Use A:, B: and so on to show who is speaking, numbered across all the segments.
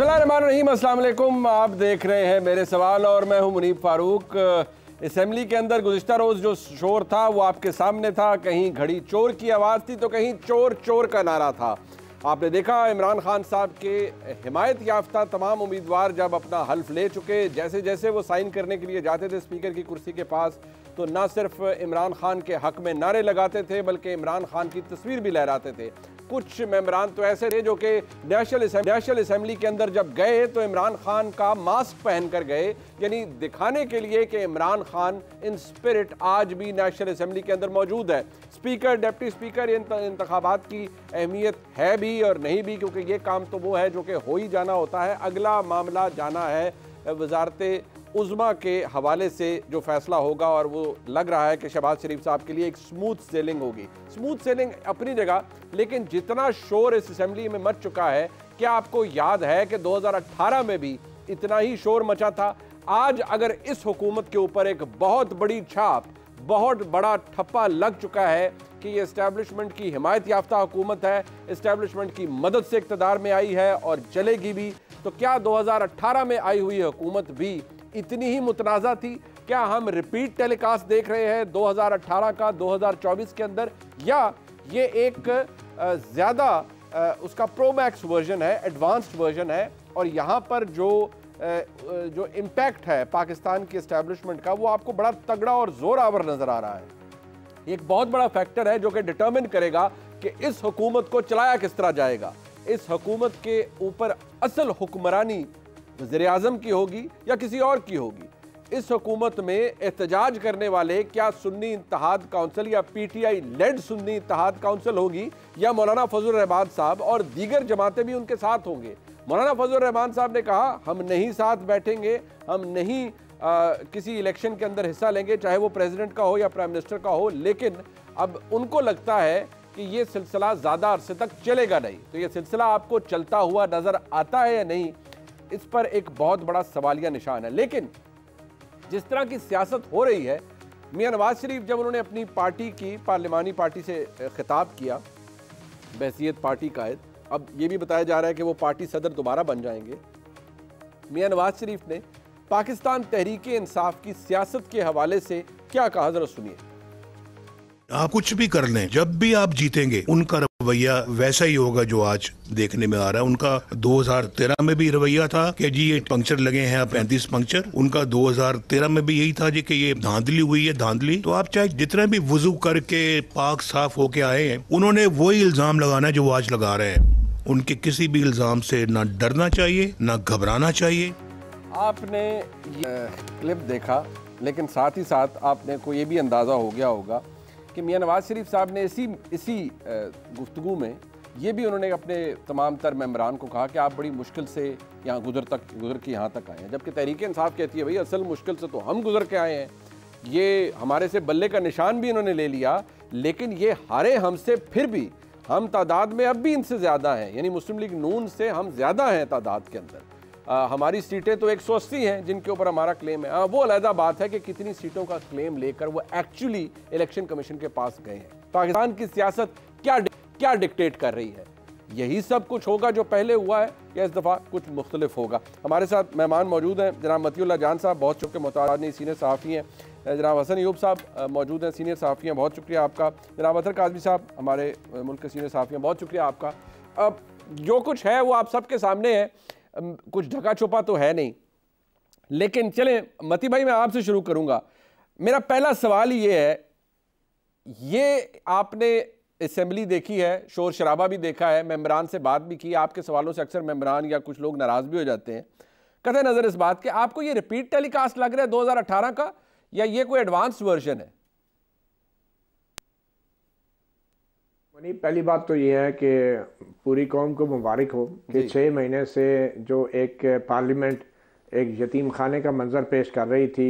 A: बिस्मिल्लाहिर्रहमानिर्रहीम, अस्सलाम वालेकुम। आप देख रहे हैं मेरे सवाल और मैं हूं मुनीब फारूक। असेंबली के अंदर गुज़िश्ता रोज़ जो शोर था वो आपके सामने था। कहीं घड़ी चोर की आवाज़ थी तो कहीं चोर चोर का नारा था। आपने देखा इमरान खान साहब के हिमायत याफ्ता तमाम उम्मीदवार जब अपना हल्फ ले चुके, जैसे जैसे वो साइन करने के लिए जाते थे स्पीकर की कुर्सी के पास, तो ना सिर्फ इमरान खान के हक में नारे लगाते थे बल्कि इमरान खान की तस्वीर भी लहराते थे। कुछ मेंबरान तो ऐसे थे जो कि नेशनल असेंबली के अंदर जब गए तो इमरान खान का मास्क पहन कर गए, यानी दिखाने के लिए कि इमरान खान इन स्पिरिट आज भी नेशनल असेंबली के अंदर मौजूद है। स्पीकर, डिप्टी स्पीकर, इंतखाबात की अहमियत है भी और नहीं भी, क्योंकि ये काम तो वो है जो कि हो ही जाना होता है। अगला मामला जाना है वजारत उज़्मा के हवाले से जो फैसला होगा, और वो लग रहा है कि शहबाज शरीफ साहब के लिए एक स्मूथ सेलिंग होगी। स्मूथ सेलिंग अपनी जगह, लेकिन जितना शोर इस असेंबली में मच चुका है, क्या आपको याद है कि 2018 में भी इतना ही शोर मचा था? आज अगर इस हुकूमत के ऊपर एक बहुत बड़ी छाप, बहुत बड़ा ठप्पा लग चुका है कि ये इस्टेब्लिशमेंट की हिमायत याफ्ता हुकूमत है, इस्टेब्लिशमेंट की मदद से इक़्तिदार में आई है और चलेगी भी, तो क्या 2018 में आई हुई हुकूमत भी इतनी ही मुतनाज़ा थी? क्या हम रिपीट टेलीकास्ट देख रहे हैं 2018 का 2024 के अंदर, या ये एक ज़्यादा उसका प्रो मैक्स वर्जन है, एडवांस्ड वर्जन है, और यहाँ पर जो इम्पैक्ट है पाकिस्तान की इस्टेब्लिशमेंट का वो आपको बड़ा तगड़ा और ज़ोरावर नज़र आ रहा है। एक बहुत बड़ा फैक्टर है जो कि डिटर्मिन करेगा कि इस हुकूमत को चलाया किस तरह जाएगा। इस हुकूमत के ऊपर असल हुक्मरानी वज़ीर-ए-आज़म की होगी या किसी और की होगी। इस हुकूमत में एहतजाज करने वाले क्या सुन्नी इत्तेहाद काउंसिल या पीटीआई लेड सुन्नी इत्तेहाद काउंसिल होगी, या मौलाना फजल रहमान साहब और दीगर जमातें भी उनके साथ होंगे? मौलाना फजल रहमान साहब ने कहा हम नहीं साथ बैठेंगे, हम नहीं किसी इलेक्शन के अंदर हिस्सा लेंगे, चाहे वो प्रेसिडेंट का हो या प्राइम मिनिस्टर का हो, लेकिन अब उनको लगता है कि ये सिलसिला ज़्यादा अरसे तक चलेगा नहीं। तो ये सिलसिला आपको चलता हुआ नज़र आता है या नहीं, इस पर एक बहुत बड़ा सवालिया निशान है। लेकिन जिस तरह की सियासत हो रही है, मियां नवाज शरीफ जब उन्होंने अपनी पार्टी की पार्लिमानी पार्टी से खिताब किया बहसीत पार्टी कायद, अब ये भी बताया जा रहा है कि वो पार्टी सदर दोबारा बन जाएंगे। मियां नवाज शरीफ ने पाकिस्तान तहरीक-ए-इंसाफ की सियासत के हवाले से क्या कहा, जरा सुनिए।
B: आप कुछ भी कर लें, जब भी आप जीतेंगे उनका रवैया वैसा ही होगा जो आज देखने में आ रहा है। उनका 2013 में भी रवैया था कि जी ये पंक्चर लगे हैं, 35 पंक्चर। उनका 2013 में भी यही था जी कि ये धांधली हुई है, धांधली। तो आप चाहे जितने भी वुजू करके पाक साफ होके आए हैं, उन्होंने वही इल्जाम लगाना है जो वो आज लगा रहे हैं। उनके किसी भी इल्जाम से ना डरना चाहिए, ना घबराना चाहिए। आपने
A: ये क्लिप देखा, लेकिन साथ ही साथ आपने को ये भी अंदाज़ा हो गया होगा कि मियां नवाज शरीफ साहब ने इसी गुफ्तगू में ये भी उन्होंने अपने तमाम तर मेंबरान को कहा कि आप बड़ी मुश्किल से यहाँ गुजर के यहाँ तक आए हैं, जबकि तहरीक इंसाफ कहती है भाई असल मुश्किल से तो हम गुजर के आए हैं। ये हमारे से बल्ले का निशान भी इन्होंने ले लिया, लेकिन ये हारे हमसे, फिर भी हम तादाद में अब भी इनसे ज़्यादा हैं, यानी मुस्लिम लीग नून से हम ज़्यादा हैं तादाद के अंदर। हमारी सीटें तो 180 हैं जिनके ऊपर हमारा क्लेम है। वो अलहदा बात है कि कितनी सीटों का क्लेम लेकर वो एक्चुअली इलेक्शन कमीशन के पास गए हैं। पाकिस्तान की सियासत क्या डिक्टेट कर रही है? यही सब कुछ होगा जो पहले हुआ है, या इस दफ़ा कुछ मुख्तलिफ होगा? हमारे साथ मेहमान मौजूद हैं। जनाब मतीउल्लाह जान साहब, बहुत शुक्रिया, मोहताज सीनियर सहाफ़ी हैं। जनाब हसन अयूब साहब मौजूद हैं, सीनियर सहाफ़ी हैं, बहुत शुक्रिया आपका। जनाब अतर काज़मी साहब हमारे मुल्क के सीनियर सहाफ़ी हैं, बहुत शुक्रिया आपका। अब जो कुछ है वो आप सबके सामने है, कुछ ढका छुपा तो है नहीं। लेकिन चलें मती भाई, मैं आपसे शुरू करूंगा। मेरा पहला सवाल ये है, ये आपने असेंबली देखी है, शोर शराबा भी देखा है, मेंबरान से बात भी की, आपके सवालों से अक्सर मेंबरान या कुछ लोग नाराज भी हो जाते हैं। कतई नज़र इस बात के, आपको ये रिपीट टेलीकास्ट लग रहा है 2018 का, या ये कोई एडवांस वर्जन है?
C: पहली बात तो ये है कि पूरी कौम को मुबारक हो कि 6 महीने से जो एक पार्लियामेंट एक यतीम खाने का मंजर पेश कर रही थी,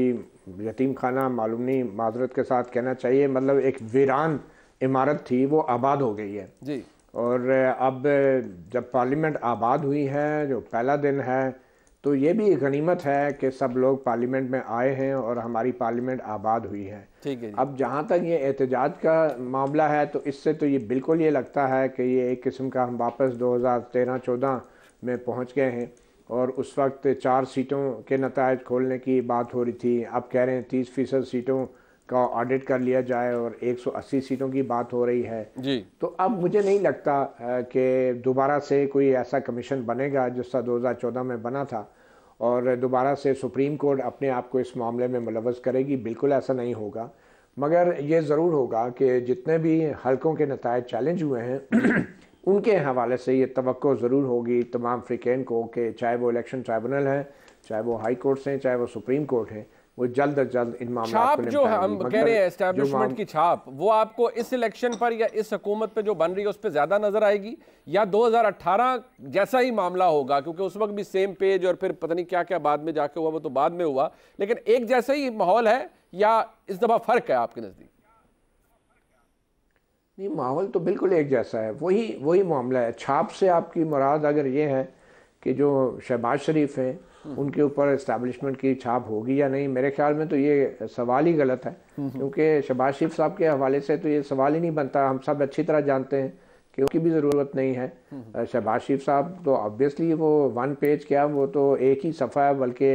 C: यतीम खाना मालूम नहीं, माजरत के साथ कहना चाहिए, मतलब एक वीरान इमारत थी, वो आबाद हो गई है जी। और अब जब पार्लियामेंट आबाद हुई है, जो पहला दिन है, तो ये भी गनीमत है कि सब लोग पार्लियामेंट में आए हैं और हमारी पार्लियामेंट आबाद हुई है। ठीक है। अब जहाँ तक ये एहतजाज का मामला है, तो इससे तो ये बिल्कुल ये लगता है कि ये एक किस्म का हम वापस 2013-14 में पहुँच गए हैं। और उस वक्त 4 सीटों के नतायज खोलने की बात हो रही थी। अब कह रहे हैं 30% सीटों का ऑडिट कर लिया जाए और 180 सीटों की बात हो रही है
A: जी।
C: तो अब मुझे नहीं लगता कि दोबारा से कोई ऐसा कमीशन बनेगा जिस तरह 2014 में बना था और दोबारा से सुप्रीम कोर्ट अपने आप को इस मामले में मुलव्वस करेगी। बिल्कुल ऐसा नहीं होगा, मगर ये ज़रूर होगा कि जितने भी हलकों के नतायज चैलेंज हुए हैं उनके हवाले से ये तवक्को ज़रूर होगी तमाम फ्रीकैन को कि चाहे वो इलेक्शन ट्राइब्यूनल है, चाहे वो हाई कोर्ट्स हैं, चाहे वो सुप्रीम कोर्ट है, वो जल्द अज जल्द इन मामलों को
A: जो हम कह रहे हैं एस्टैब्लिशमेंट की छाप, वो आपको इस इलेक्शन पर या इस हुकूमत पे जो बन रही है उस पर ज्यादा नजर आएगी या 2018 जैसा ही मामला होगा? क्योंकि उस वक्त भी सेम पेज और फिर पता नहीं क्या क्या बाद में जाके हुआ, वो तो बाद में हुआ, लेकिन एक जैसा ही माहौल है या इस दफा फर्क है आपके नजदीक?
C: नहीं, माहौल तो बिल्कुल एक जैसा है, वही मामला है। छाप से आपकी मुराद अगर ये है कि जो शहबाज शरीफ हैं उनके ऊपर इस्टेब्लिशमेंट की छाप होगी या नहीं, मेरे ख्याल में तो ये सवाल ही गलत है, क्योंकि शहबाज शरीफ साहब के हवाले से तो ये सवाल ही नहीं बनता। हम सब अच्छी तरह जानते हैं कि उनकी भी ज़रूरत नहीं है। शहबाज शरीफ साहब तो ऑब्वियसली वो 1 पेज क्या, वो तो एक ही सफ़ा है, बल्कि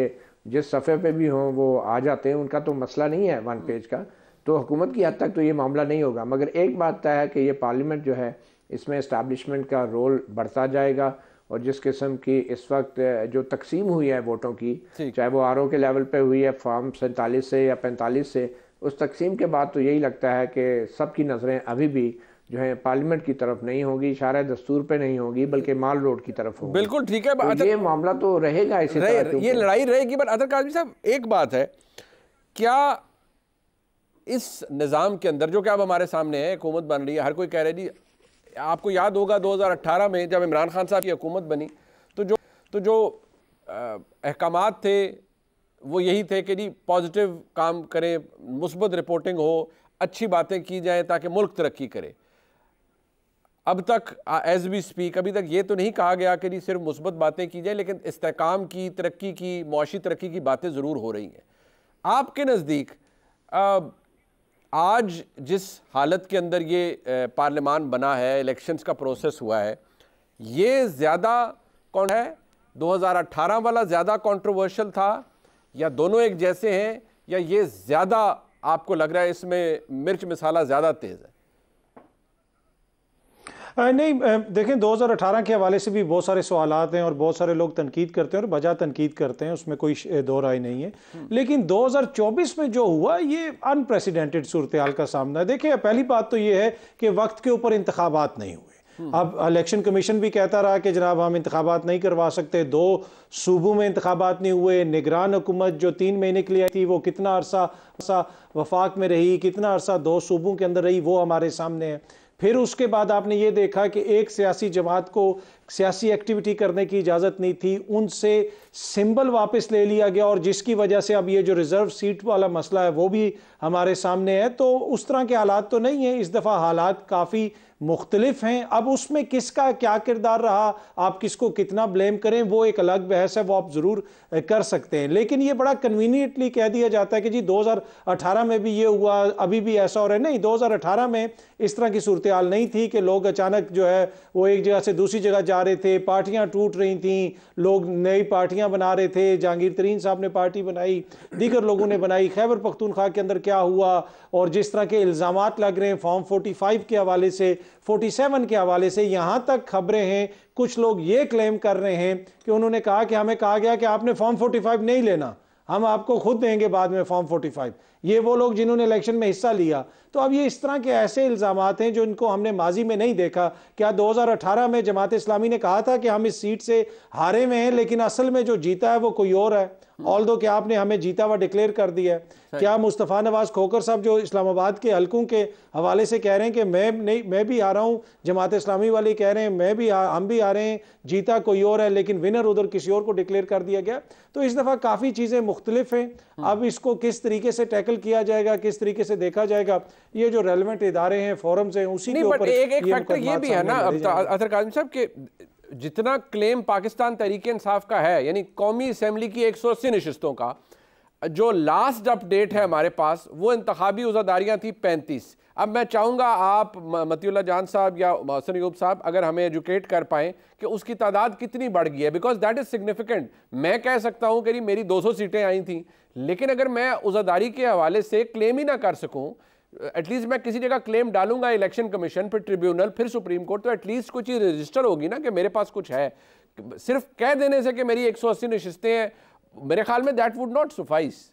C: जिस सफ़े पे भी हों वो आ जाते हैं, उनका तो मसला नहीं है 1 पेज का। तो हुकूमत की हद तक तो ये मामला नहीं होगा, मगर एक बात तय है कि ये पार्लियामेंट जो है इसमें इस्टेब्लिशमेंट का रोल बढ़ता जाएगा और जिस किस्म की इस वक्त जो तकसीम हुई है वोटों की, चाहे वो आरओ के लेवल पे हुई है फॉर्म 47 से या 45 से, उस तकसीम के बाद तो यही लगता है कि सबकी नज़रें अभी भी जो है पार्लियामेंट की तरफ नहीं होगी, इशारा दस्तूर पे नहीं होगी, बल्कि माल रोड की तरफ होगी।
A: बिल्कुल ठीक है,
C: तो ये मामला तो रहेगा इसी तरह,
A: ये लड़ाई रहेगी। बट अदर काज़मी साहब, एक बात है, क्या इस निज़ाम के अंदर जो कि अब हमारे सामने है, हुकूमत बन रही है, हर कोई कह रहा है जी, आपको याद होगा 2018 में जब इमरान खान साहब की हुकूमत बनी तो जो अहकामात थे वो यही थे कि जी पॉजिटिव काम करें, मुस्बत रिपोर्टिंग हो, अच्छी बातें की जाएं ताकि मुल्क तरक्की करे। अब तक एज वी स्पीक अभी तक ये तो नहीं कहा गया कि जी सिर्फ मुस्बत बातें की जाए, लेकिन इस्तेहकाम की, तरक्की की, मुआशी तरक्की की बातें ज़रूर हो रही हैं। आपके नज़दीक आज जिस हालत के अंदर ये पार्लियामान बना है, इलेक्शंस का प्रोसेस हुआ है, ये ज़्यादा कौन है, 2018 वाला ज़्यादा कंट्रोवर्शियल था या दोनों एक जैसे हैं, या ये ज़्यादा आपको लग रहा है इसमें मिर्च मसाला ज़्यादा तेज़ है?
D: नहीं, देखें 2018 के हवाले से भी बहुत सारे सवालात हैं और बहुत सारे लोग तनकीद करते हैं और वजह तनकीद करते हैं, उसमें कोई दो राय नहीं है। लेकिन 2024 में जो हुआ ये अनप्रेसिडेंटेड सूरत हाल का सामना है। देखिए, पहली बात तो ये है कि वक्त के ऊपर इंतखाबात नहीं हुए। अब इलेक्शन कमीशन भी कहता रहा कि जनाब हम इंतखाबात नहीं करवा सकते, 2 सूबों में इंतखाबात नहीं हुए, निगरान हुकूमत जो 3 महीने के लिए आई थी वो कितना अरसा वफाक में रही, कितना अरसा 2 सूबों के अंदर रही, वो हमारे सामने है। फिर उसके बाद आपने ये देखा कि एक सियासी जमात को सियासी एक्टिविटी करने की इजाज़त नहीं थी, उनसे सिंबल वापस ले लिया गया और जिसकी वजह से अब ये जो रिज़र्व सीट वाला मसला है वो भी हमारे सामने है। तो उस तरह के हालात तो नहीं है, इस दफ़ा हालात काफ़ी मुख्तलिफ हैं। अब उसमें किसका क्या किरदार रहा, आप किसको कितना ब्लेम करें, वो एक अलग बहस है, वो आप ज़रूर कर सकते हैं। लेकिन ये बड़ा कन्वीनियंटली कह दिया जाता है कि जी 2018 में भी ये हुआ, अभी भी ऐसा हो रहा है। नहीं, 2018 में इस तरह की सूरत हाल नहीं थी कि लोग अचानक जो है वो एक जगह से दूसरी जगह जा रहे थे, पार्टियां टूट रही थीं, लोग नई पार्टियां बना रहे थे, जहांगीर तरीन साहब ने पार्टी बनाई, दीगर लोगों ने बनाई। खैबर पख्तूनख्वा के अंदर क्या हुआ और जिस तरह के इल्ज़ामात लग रहे हैं फॉर्म 45 के हवाले से, 47 के हवाले से, यहाँ तक खबरें हैं, कुछ लोग ये क्लेम कर रहे हैं कि उन्होंने कहा कि हमें कहा गया कि आपने फॉर्म 45 नहीं लेना, हम आपको खुद देंगे बाद में फॉर्म 45। ये वो लोग जिन्होंने इलेक्शन में हिस्सा लिया। तो अब ये इस तरह के ऐसे इल्ज़ामात हैं जो इनको हमने माजी में नहीं देखा। क्या 2018 में जमात इस्लामी ने कहा था कि हम इस सीट से हारे हुए हैं, लेकिन असल में जो जीता है वो कोई और है, ऑल्दो कि आपने हमें जीता हुआ डिक्लेयर कर दिया है। क्या मुस्तफ़ा नवाज खोकर साहब जो इस्लामाबाद के हलकों के हवाले से कह रहे हैं कि मैं भी आ रहा हूँ, जमात इस्लामी वाले कह रहे हैं हम भी आ रहे हैं, जीता कोई और है लेकिन विनर उधर किसी और को डिक्लेयर कर दिया गया। तो इस दफ़ा काफ़ी चीज़ें मुख्तलिफ हैं। अब इसको किस तरीके से टैकल किया जाएगा, किस तरीके से देखा जाएगा, ये जो रेलेवेंट इदारे हैं, फोरम्स हैं, उसी के ऊपर
A: एक फैक्टर ये भी है ना अतर काज़मी साहब के जितना क्लेम पाकिस्तान तहरीक इंसाफ का है, यानी कौमी असेंबली की 180 नशिस्तों का, जो लास्ट अपडेट है हमारे पास वो इंतखाबी उज़ादारियाँ थी 35। अब मैं चाहूँगा आप मतीउल्लाह जान साहब या मोहसिन अय्यूब साहब अगर हमें एजुकेट कर पाएँ कि उसकी तादाद कितनी बढ़ गई है, बिकॉज दैट इज़ सिग्निफिकेंट। मैं कह सकता हूँ कि मेरी 200 सीटें आई थी, लेकिन अगर मैं उज़ादारी के हवाले से क्लेम ही ना कर सकूँ, एटलीस्ट मैं किसी जगह क्लेम डालूंगा इलेक्शन कमीशन, फिर ट्रिब्यूनल, फिर सुप्रीम कोर्ट, तो एटलीस्ट कोई चीज़ रजिस्टर होगी ना कि मेरे पास कुछ है। सिर्फ कह देने से कि मेरी 180 नशिस्तें हैं, मेरे ख्याल में दैट वुड नॉट सुफाइस।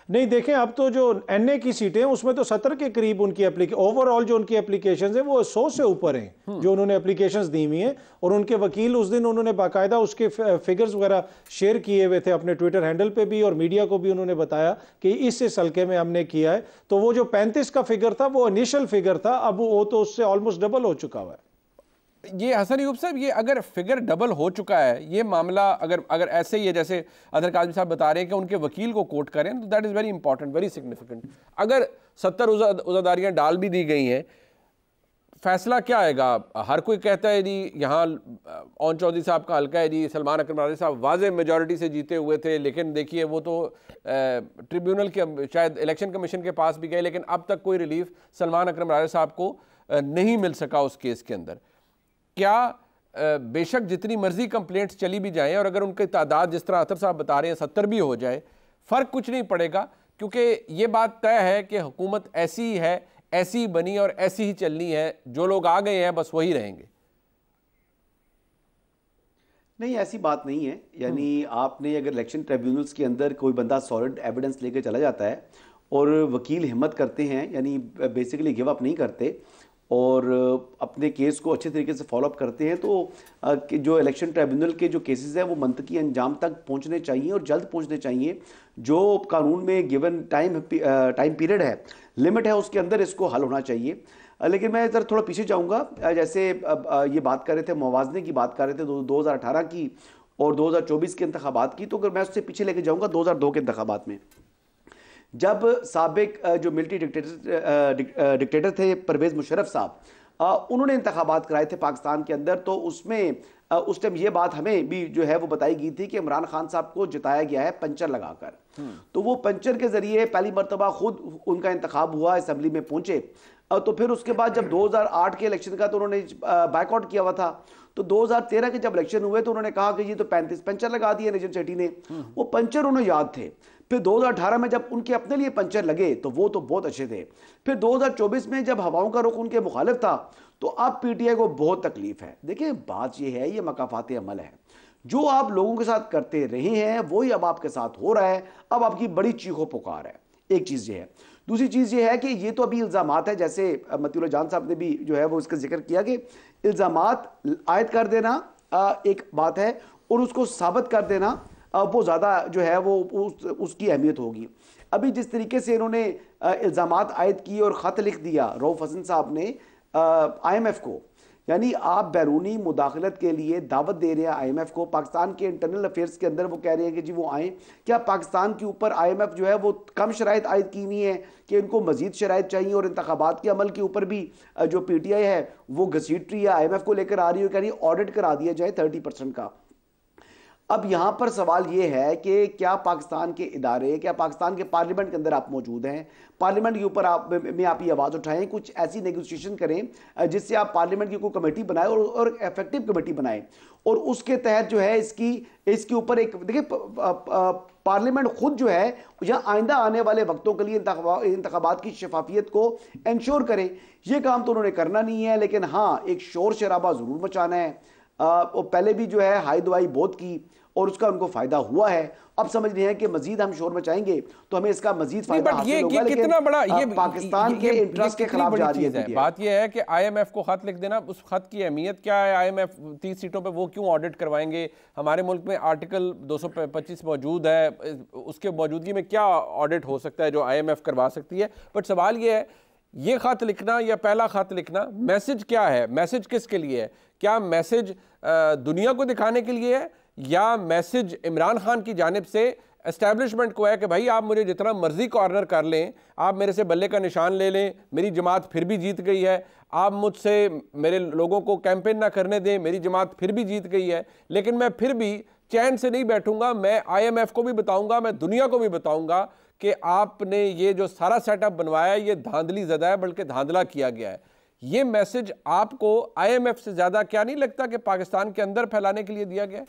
D: नहीं, देखें अब तो जो एनए की सीटें हैं उसमें तो 70 के करीब उनकी ओवरऑल जो उनकी एप्लीकेशंस हैं वो 100 से ऊपर हैं जो उन्होंने एप्लीकेशंस दी हुई हैं। और उनके वकील उस दिन उन्होंने बाकायदा उसके फिगर्स वगैरह शेयर किए हुए थे अपने ट्विटर हैंडल पे भी, और मीडिया को भी उन्होंने बताया कि इस हल्के में हमने किया है। तो वो जो 35 का फिगर था वो इनिशियल फिगर था, अब वो तो उससे ऑलमोस्ट डबल हो चुका हुआ है।
A: ये हसन अय्यूब साहब, ये अगर फिगर डबल हो चुका है, ये मामला अगर ऐसे ही है जैसे अदर काज़मी साहब बता रहे हैं कि उनके वकील को कोट करें, तो that is very important, very significant. अगर 70 उज़ादारियाँ डाल भी दी गई हैं, फैसला क्या आएगा? हर कोई कहता है जी यहाँ ओन चौधरी साहब का हल्का है जी, सलमान अकरम राजा साहब वाज़े मेजॉरिटी से जीते हुए थे, लेकिन देखिए वो तो ट्रिब्यूनल के शायद इलेक्शन कमीशन के पास भी गए, लेकिन अब तक कोई रिलीफ सलमान अकरम राजा साहब को नहीं मिल सका उस केस के अंदर। क्या बेशक जितनी मर्जी कंप्लेंट्स चली भी जाएं और अगर उनकी तादाद जिस तरह अतर साहब बता रहे हैं 70 भी हो जाए, फ़र्क कुछ नहीं पड़ेगा, क्योंकि ये बात तय है कि हुकूमत ऐसी ही है, ऐसी ही बनी और ऐसी ही चलनी है। जो लोग आ गए हैं बस वही रहेंगे।
E: नहीं, ऐसी बात नहीं है। यानी आपने अगर इलेक्शन ट्रिब्यूनल्स के अंदर कोई बंदा सॉलिड एविडेंस लेकर चला जाता है और वकील हिम्मत करते हैं, यानी बेसिकली गिव अप नहीं करते और अपने केस को अच्छे तरीके से फॉलोअप करते हैं, तो जो इलेक्शन ट्रिब्यूनल के जो केसेस हैं वो मंतकी अंजाम तक पहुंचने चाहिए और जल्द पहुंचने चाहिए। जो कानून में गिवन टाइम पीरियड है, लिमिट है, उसके अंदर इसको हल होना चाहिए। लेकिन मैं इधर थोड़ा पीछे जाऊंगा। जैसे ये बात कर रहे थे, मुवाज़ने की बात कर रहे थे 2018 की और 2024 के इंतखाबात की, तो अगर मैं उससे पीछे लेके जाऊँगा 2002 के इंतखाबात में, जब साबिक जो मिलिट्री डिक्टेटर थे परवेज़ मुशर्रफ साहब, उन्होंने इंतखाबात कराए थे पाकिस्तान के अंदर, तो उसमें उस टाइम ये बात हमें भी जो है वो बताई गई थी कि इमरान खान साहब को जिताया गया है पंचर लगाकर। तो वो पंचर के जरिए पहली मरतबा खुद उनका इंतखाब हुआ, असेंबली में पहुंचे। तो फिर उसके बाद जब 2008 के इलेक्शन का तो उन्होंने बाइकआउट किया हुआ था, तो 2013 के जब इलेक्शन हुए तो उन्होंने कहा कि ये तो 35 पंचर लगा दिए नजम सेठी ने। वो पंचर उन्हें याद थे। फिर 2018 में जब उनके अपने लिए पंचर लगे तो वो तो बहुत अच्छे थे। फिर 2024 में जब हवाओं का रुख उनके मुखालिफ था, तो अब पीटीआई को बहुत तकलीफ है। देखिए बात ये है, ये मकाफात अमल है, जो आप लोगों के साथ करते रहे हैं वही अब आपके साथ हो रहा है। अब आपकी बड़ी चीखो पुकार है। एक चीज ये है। दूसरी चीज ये है कि ये तो अभी इल्जामात है, जैसे मतीउल्लाह जान साहब ने भी जो है वो इसका जिक्र किया कि इल्जामात आयद कर देना एक बात है और उसको साबित कर देना वो ज़्यादा जो है वो उसकी अहमियत होगी। अभी जिस तरीके से इन्होंने इल्ज़ामात आयद किए और ख़त लिख दिया रऊफ़ हसन साहब ने IMF को, यानी आप बैरूनी मुदाखलत के लिए दावत दे रहे हैं IMF को। पाकिस्तान के इंटरनल अफेयर्स के अंदर वो कह रहे हैं कि जी वो आएँ। क्या पाकिस्तान के ऊपर IMF जो है वो कम शराइत आयद की हुई है कि इनको मजीद शराइत चाहिए? और इंतखाबात के अमल के ऊपर भी जो PTI है वो घसीट रही है, IMF को लेकर आ रही है, कह रही है ऑडिट करा दिया जाए 30% का। अब यहाँ पर सवाल ये है कि क्या पाकिस्तान के इदारे, क्या पाकिस्तान के पार्लियामेंट के अंदर आप मौजूद हैं, पार्लियामेंट के ऊपर आप ये आवाज़ उठाएं, कुछ ऐसी नेगोशिएशन करें जिससे आप पार्लियामेंट की कोई कमेटी बनाएं और इफेक्टिव कमेटी बनाएं, और उसके तहत जो है इसके ऊपर एक देखिए पार्लियामेंट खुद जो है या आइंदा आने वाले वक्तों के लिए इंतखाबात की शफाफियत को इंश्योर करें। ये काम तो उन्होंने करना नहीं है, लेकिन हाँ एक शोर शराबा ज़रूर मचाना है। वो पहले भी जो है हाई दवाई बहुत की और उसका उनको फायदा हुआ है। अब समझ रहे हैं कि मजीद हम शोर मचाएंगे तो हमें इसका मजीद फायदा हासिल होगा।
A: ये कितना बड़ा ये
E: पाकिस्तान के इंटरेस्ट के खिलाफ जा रही है।
A: बात ये है कि IMF को खत लिख देना, उस खत की अहमियत क्या है? IMF 30 सीटों पे वो क्यों ऑडिट करवाएंगे? हमारे मुल्क में आर्टिकल 225 मौजूद है, उसके मौजूदगी में क्या ऑडिट हो सकता है जो IMF करवा सकती है? बट सवाल ये है, ये खत लिखना या पहला खत लिखना, मैसेज क्या है? मैसेज किसके लिए है? क्या मैसेज दुनिया को दिखाने के लिए है या मैसेज इमरान खान की जानिब से एस्टैब्लिशमेंट को है कि भाई आप मुझे जितना मर्जी कॉर्नर कर लें, आप मेरे से बल्ले का निशान ले लें, मेरी जमात फिर भी जीत गई है, आप मुझसे मेरे लोगों को कैंपेन ना करने दें, मेरी जमात फिर भी जीत गई है, लेकिन मैं फिर भी चैन से नहीं बैठूंगा, मैं IMF को भी बताऊंगा, मैं दुनिया को भी बताऊंगा कि आपने ये जो सारा सेटअप बनवाया ये धांधली ज़दा है, बल्कि धांधला किया गया है। ये मैसेज आपको IMF से ज्यादा क्या नहीं लगता कि पाकिस्तान के अंदर फैलाने के लिए दिया गया है?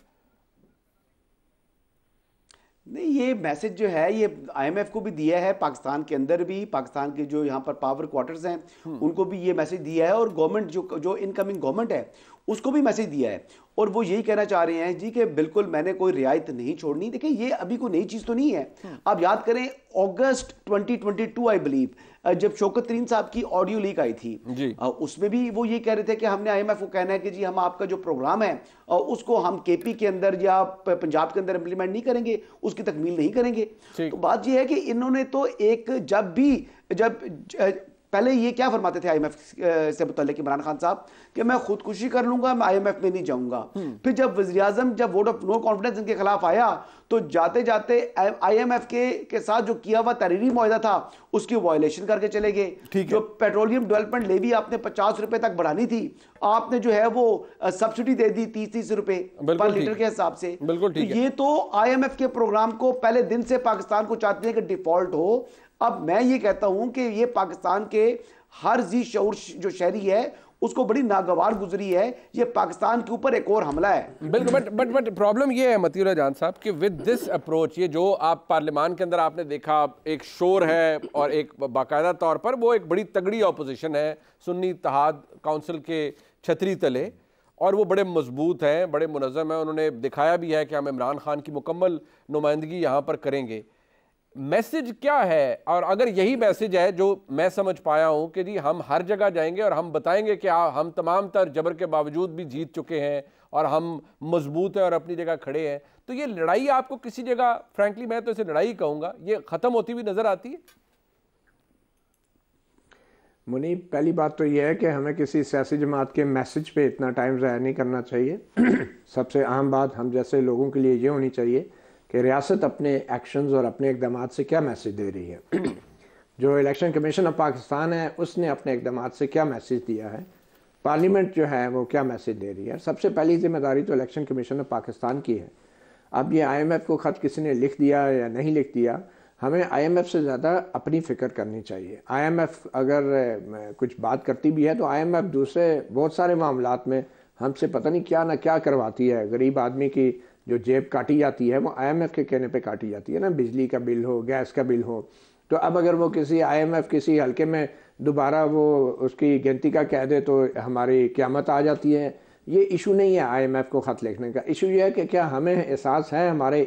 E: नहीं, ये मैसेज जो है ये IMF को भी दिया है, पाकिस्तान के अंदर भी, पाकिस्तान के जो यहाँ पर पावर क्वार्टर्स हैं उनको भी ये मैसेज दिया है, और गवर्नमेंट जो इनकमिंग गवर्नमेंट है उसको भी मैसेज दिया है। और वो यही कहना चाह रहे हैं जी कि बिल्कुल मैंने कोई रियायत नहीं छोड़नी। देखिए ये अभी कोई नई चीज तो नहीं है। आप याद करें अगस्त 2022 आई बिलीव, जब शौकत तरीन साहब की ऑडियो लीक आई थी उसमें भी वो ये कह रहे थे कि हमने IMF को कहना है कि जी हम आपका जो प्रोग्राम है उसको हम KP के अंदर या पंजाब के अंदर इंप्लीमेंट नहीं करेंगे, उसकी तकमील नहीं करेंगे। तो बात ये है कि इन्होंने तो एक जब पहले ये क्या फरमाते थे IMF से मुतल्लिक इमरान खान साहब कि मैं खुदकुशी कर लूंगा, मैं IMF में नहीं जाऊंगा। फिर जब वज़ीर-ए-आज़म जब वोट ऑफ नो कॉन्फिडेंस इनके खिलाफ आया तो जाते जाते IMF के साथ जो किया हुआ तहरीरी मुआहदा था उसकी वायलेशन करके चले गए। जो पेट्रोलियम डेवलपमेंट लेवी आपने 50 रुपए तक बढ़ानी थी, आपने जो है वो सब्सिडी दे दी 30 रुपए पर लीटर के हिसाब से। तो ये तो IMF के प्रोग्राम को पहले दिन से पाकिस्तान को चाहते हैं कि डिफॉल्ट हो। अब मैं ये कहता हूं कि ये पाकिस्तान के हर जी शऊर जो शहरी है उसको बड़ी नागवार गुजरी है, ये पाकिस्तान के ऊपर एक और हमला है।
A: बिल्कुल, बट प्रॉब्लम ये है मतीउल्लाह जान साहब कि विद दिस अप्रोच, ये जो आप पार्लियामान के अंदर आपने देखा एक शोर है और एक बाकायदा तौर पर वो एक बड़ी तगड़ी ऑपोजिशन है सुन्नी इत्तेहाद काउंसिल के छतरी तले, और वो बड़े मजबूत हैं, बड़े मुनज़्ज़म हैं। उन्होंने दिखाया भी है कि हम इमरान खान की मुकम्मल नुमाइंदगी यहाँ पर करेंगे। मैसेज क्या है? और अगर यही मैसेज है जो मैं समझ पाया हूं कि जी हम हर जगह जाएंगे और हम बताएंगे कि हम तमाम तर जबर के बावजूद भी जीत चुके हैं और हम मजबूत हैं और अपनी जगह खड़े हैं, तो ये लड़ाई आपको किसी जगह, फ्रैंकली मैं तो इसे लड़ाई कहूंगा, ये खत्म होती हुई नजर आती है?
C: मुनीब, पहली बात तो यह है कि हमें किसी सियासी जमात के मैसेज पे इतना टाइम ज़ाया नहीं करना चाहिए। सबसे अहम बात हम जैसे लोगों के लिए ये होनी चाहिए कि रियासत अपने एक्शंस और अपने इक़दामात से क्या मैसेज दे रही है। जो इलेक्शन कमीशन ऑफ पाकिस्तान है उसने अपने इक़दामात से क्या मैसेज दिया है, पार्लियामेंट जो है वो क्या मैसेज दे रही है। सबसे पहली जिम्मेदारी तो इलेक्शन कमीशन ऑफ पाकिस्तान की है। अब ये IMF को ख़त किसी ने लिख दिया या नहीं लिख दिया, हमें IMF से ज़्यादा अपनी फ़िक्र करनी चाहिए। IMF अगर कुछ बात करती भी है तो IMF दूसरे बहुत सारे मामलात में हमसे पता नहीं क्या ना क्या करवाती है। गरीब आदमी की जो जेब काटी जाती है वो IMF के कहने पे काटी जाती है ना, बिजली का बिल हो, गैस का बिल हो। तो अब अगर वो किसी IMF किसी हल्के में दोबारा वो उसकी गिनती का कह दे तो हमारी क़यामत आ जाती है। ये इशू नहीं है IMF को ख़त लिखने का। इशू ये है कि क्या हमें एहसास है हमारे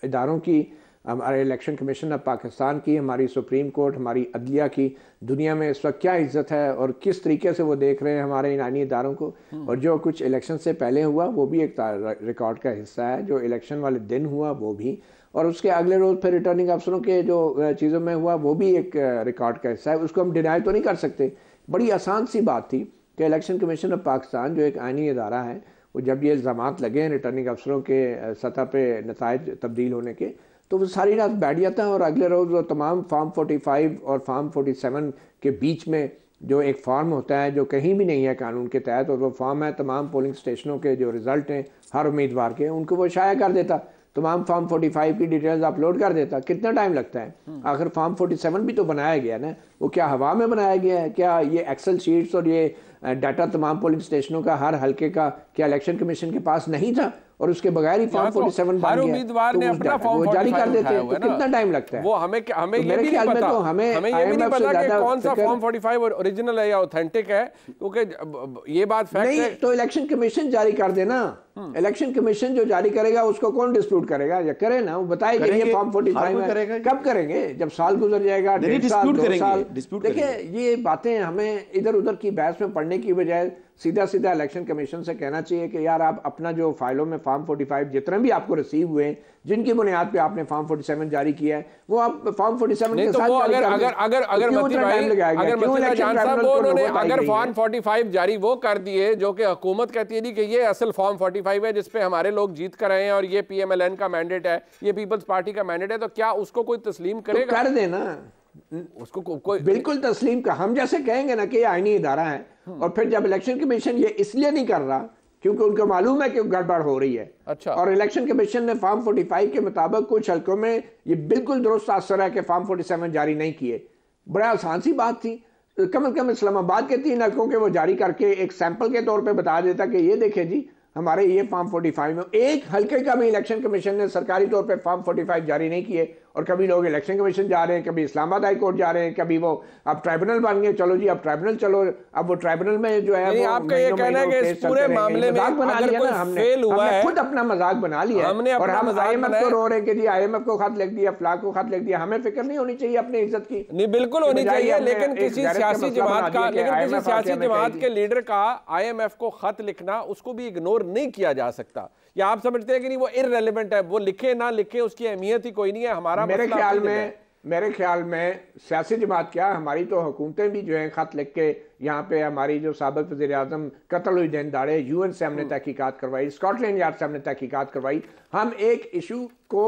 C: इदारों की, हमारे इलेक्शन कमीशन ऑफ पाकिस्तान की, हमारी सुप्रीम कोर्ट, हमारी अदलिया की दुनिया में इस वक्त क्या इज्जत है और किस तरीके से वो देख रहे हैं हमारे ईरानी इदारों को। और जो कुछ इलेक्शन से पहले हुआ वो भी एक रिकॉर्ड का हिस्सा है, जो इलेक्शन वाले दिन हुआ वो भी, और उसके अगले रोज़ फिर रिटर्निंग अफसरों के जो चीज़ों में हुआ वो भी एक रिकॉर्ड का हिस्सा है। उसको हम डिनाई तो नहीं कर सकते। बड़ी आसान सी बात थी कि इलेक्शन कमीशन ऑफ पाकिस्तान जो एक आईनी इदारा है, वो जब ये इल्ज़ामात लगे हैं रिटर्निंग अफसरों के सतह पर नताइज तब्दील होने के, तो वो सारी रात बैठ जाता है और अगले रोज़ वो तमाम फॉर्म 45 और फॉर्म 47 के बीच में जो एक फॉर्म होता है जो कहीं भी नहीं है कानून के तहत, और वो फॉर्म है तमाम पोलिंग स्टेशनों के जो रिज़ल्ट हैं हर उम्मीदवार के, उनको वो शाया कर देता, तमाम फॉर्म 45 की डिटेल्स अपलोड कर देता। कितना टाइम लगता है? आखिर फॉर्म 47 भी तो बनाया गया ना, वो क्या हवा में बनाया गया है? क्या ये एक्सेल शीट्स और ये डाटा तमाम पोलिंग स्टेशनों का हर हल्के का क्या इलेक्शन कमीशन के पास नहीं था? और उसके बगैर ही फॉर्म 47 बन गया,
A: उम्मीदवार ने अपना फॉर्म
C: जारी कर देते हैं, तो कितना टाइम लगता है?
A: वो हमें ये भी नहीं पता, हमें ये भी नहीं पता कि कौन सा फॉर्म 45 ओरिजिनल है या ऑथेंटिक है, क्योंकि ये बात फैक्ट है।
C: तो इलेक्शन कमीशन जारी कर देना। इलेक्शन कमीशन जो जारी करेगा उसको कौन डिस्प्यूट करेगा? या करे ना, वो बताएगा ये फॉर्म 45 है। कब करेंगे? जब साल गुजर जाएगा, 1.5 साल, 2 साल। देखिए ये बातें हमें इधर उधर की बहस में पढ़ने की बजाय सीधा सीधा इलेक्शन कमीशन से कहना चाहिए कि यार आप अपना जो फाइलों में फॉर्म 45 जितने भी आपको रिसीव हुए, जिनकी बुनियाद पे आपने फॉर्म 47 जारी किया है, वो आप फॉर्म 47 के साथ
A: अगर फॉर्म 45 जारी वो कर दिए जो कि हुकूमत कहती है कि ये असल फॉर्म 45 है जिसपे हमारे लोग जीत कर आए हैं और ये PMLN का मैंडेट है, ये पीपल्स पार्टी का मैंडेट है, तो क्या उसको कोई तस्लीम करेगा?
C: तो कर देना
A: उसको कोई
C: बिल्कुल तस्लीम का। हम जैसे कहेंगे ना कि ये आईनी इदारा है, और फिर जब इलेक्शन कमीशन ये इसलिए नहीं कर रहा क्योंकि उनको मालूम है कि गड़बड़ हो रही है।
A: अच्छा।
C: और इलेक्शन कमीशन ने फॉर्म 45 के मुताबिक कुछ हल्कों में ये बिल्कुल दुरुस्त असर है कि फॉर्म 47 जारी नहीं किए। बड़ा आसान सी बात थी, कम से कम इस्लामाबाद के 3 हल्कों के वो जारी करके एक सैंपल के तौर पे बता देता कि ये देखे जी हमारे ये फॉर्म 45 में एक हल्के का भी इलेक्शन कमीशन ने सरकारी तौर पे फॉर्म 45 जारी नहीं किए। और कभी लोग इलेक्शन कमीशन जा रहे हैं, कभी इस्लामाबाद हाई कोर्ट जा रहे हैं, कभी वो अब ट्राइब्यूनल बन गए, चलो जी अब ट्राइब्यूनल चलो, अब वो ट्राइब्यूनल में जो है
A: आपका ये कहना है कि इस पूरे मामले में
C: बना लिया ना हमने खुद अपना मजाक बना लिया और हम IMF को रो रहे हैं कि जी IMF को खत लिख दिया, फलां को खत लिख दिया। हमें फिक्र नहीं होनी चाहिए अपनी इज्जत की?
A: नहीं, बिल्कुल होनी चाहिए, लेकिन किसी सियासी जमात के लीडर का IMF को खत लिखना, उसको भी इग्नोर नहीं किया जा सकता। या आप समझते हैं कि नहीं वो इररेलेवेंट है, वो लिखे ना लिखे उसकी अहमियत ही कोई नहीं है? हमारा
C: मेरे ख्याल में सियासी जमात क्या, हमारी तो हुकूमतें भी जो है खत लिख के यहाँ पे हमारी जो साबिक वज़ीर आज़म कत्ल हुई दिन दाड़े UN से हमने तहकीकात करवाई, स्कॉटलैंड यार्ड से हमने तहकीकात करवाई। हम एक इशू को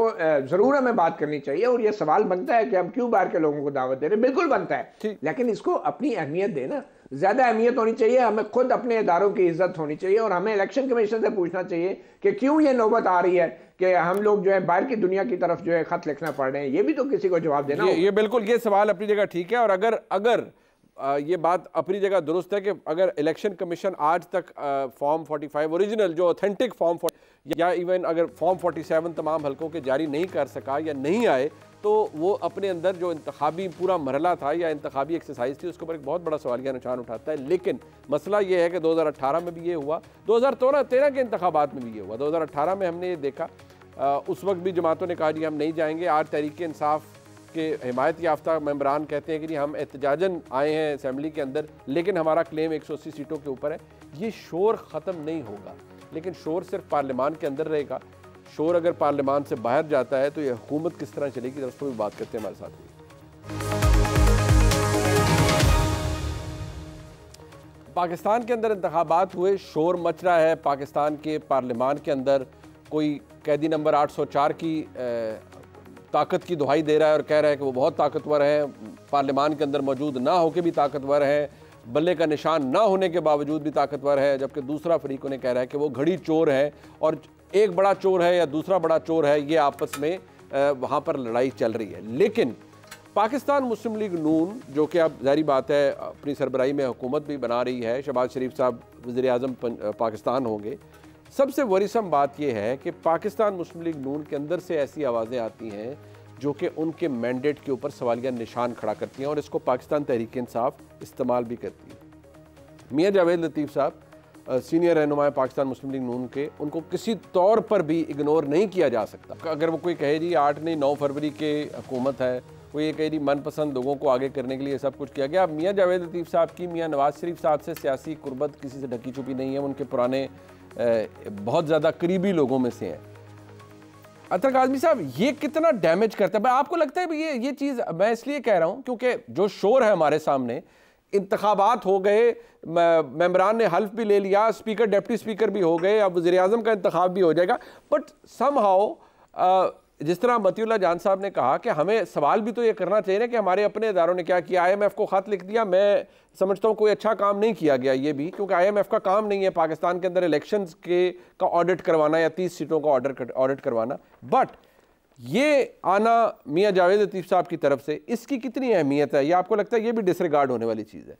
C: ज़रूर हमें बात करनी चाहिए और ये सवाल बनता है कि हम क्यों बाहर के लोगों को दावत दे रहे हैं, बिल्कुल बनता है, लेकिन इसको अपनी अहमियत देना, ज़्यादा अहमियत होनी चाहिए। हमें खुद अपने इदारों की इज्जत होनी चाहिए और हमें इलेक्शन कमीशन से पूछना चाहिए कि क्यों ये नौबत आ रही है कि हम लोग जो है बाहर की दुनिया की तरफ जो है खत लिखना पड़ रहे हैं। ये भी तो किसी को जवाब देना।
A: ये बिल्कुल, ये सवाल अपनी जगह ठीक है। और अगर ये बात अपनी जगह दुरुस्त है कि अगर इलेक्शन कमीशन आज तक फॉर्म 45 ओरिजिनल जो ऑथेंटिक फॉर्म या इवन अगर फॉर्म 47 तमाम हल्कों के जारी नहीं कर सका या नहीं आए, तो वो अपने अंदर जो इंतखाबी पूरा मरहला था या इंतखाबी एक्सरसाइज थी उसके ऊपर एक बहुत बड़ा सवालिया निशान उठाता है। लेकिन मसला ये है कि 2018 में भी ये हुआ, 2013 के इंतखाबात में भी ये हुआ। 2018 में हमने ये देखा, उस वक्त भी जमातों ने कहा जी हम नहीं जाएंगे। आज तहरीक इंसाफ के हिमायत याफ्ता मेंबरान कहते हैं कि जी हम एहतजाजन आए हैं असेंबली के अंदर, लेकिन हमारा क्लेम 180 सीटों के ऊपर है। ये शोर ख़त्म नहीं होगा, लेकिन शोर सिर्फ पार्लियामान के अंदर रहेगा। शोर अगर पार्लियामान से बाहर जाता है तो ये हुकूमत किस तरह चलेगी, उस पर भी बात करते हैं हमारे साथ। पाकिस्तान के अंदर इंतखाबात हुए, शोर मच रहा है पाकिस्तान के पार्लियामान के अंदर। कोई कैदी नंबर 804 की ताकत की दुहाई दे रहा है और कह रहा है कि वो बहुत ताकतवर है, पार्लियामान के अंदर मौजूद ना होकर भी ताकतवर है, बल्ले का निशान ना होने के बावजूद भी ताकतवर है। जबकि दूसरा फरीक उन्हें कह रहा है कि वो घड़ी चोर है और एक बड़ा चोर है या दूसरा बड़ा चोर है, ये आपस में वहाँ पर लड़ाई चल रही है। लेकिन पाकिस्तान मुस्लिम लीग नून, जो कि अब ज़ाहिर बात है अपनी सरबराही में हुकूमत भी बना रही है, शहबाज शरीफ साहब वज़ीर आज़म पाकिस्तान होंगे, सबसे वरीसम बात यह है कि पाकिस्तान मुस्लिम लीग नून के अंदर से ऐसी आवाज़ें आती हैं जो कि उनके मैंडेट के ऊपर सवालिया निशान खड़ा करती हैं और इसको पाकिस्तान तहरीक इंसाफ इस्तेमाल भी करती है। मियां जावेद लतीफ़ साहब सीनियर रहनुमा पाकिस्तान मुस्लिम लीग नून के, उनको किसी तौर पर भी इग्नोर नहीं किया जा सकता। अगर वो कोई कहे जी 8 नहीं 9 फरवरी के हुकूमत है, वो ये कहे जी मनपसंद लोगों को आगे करने के लिए सब कुछ किया गया। अब मियां जावेद लतीफ़ साहब की मियां नवाज शरीफ साहब से सियासी कुर्बत किसी से ढकी छुपी नहीं है, उनके पुराने बहुत ज़्यादा करीबी लोगों में से हैं। अतर काज़मी साहब, ये कितना डैमेज करता है? भाई आपको लगता है ये चीज़, मैं इसलिए कह रहा हूँ क्योंकि जो शोर है हमारे सामने, इंतखाबात हो गए, मेंबरान ने हल्फ भी ले लिया, स्पीकर डिप्टी स्पीकर भी हो गए, अब वज़ीर आज़म का इंतखाब भी हो जाएगा, बट समहाउ जिस तरह मतीउल्लाह जान साहब ने कहा कि हमें सवाल भी तो ये करना चाहिए ना कि हमारे अपने इदारों ने क्या किया। IMF को ख़त लिख दिया, मैं समझता हूँ कोई अच्छा काम नहीं किया गया ये भी, क्योंकि IMF का काम नहीं है पाकिस्तान के अंदर इलेक्शंस का ऑडिट करवाना या 30 सीटों का ऑडिट करवाना। बट ये आना मियां जावेद लतीफ़ साहब की तरफ से, इसकी कितनी अहमियत है? या आपको लगता है ये भी डिसरिगार्ड होने वाली चीज़ है?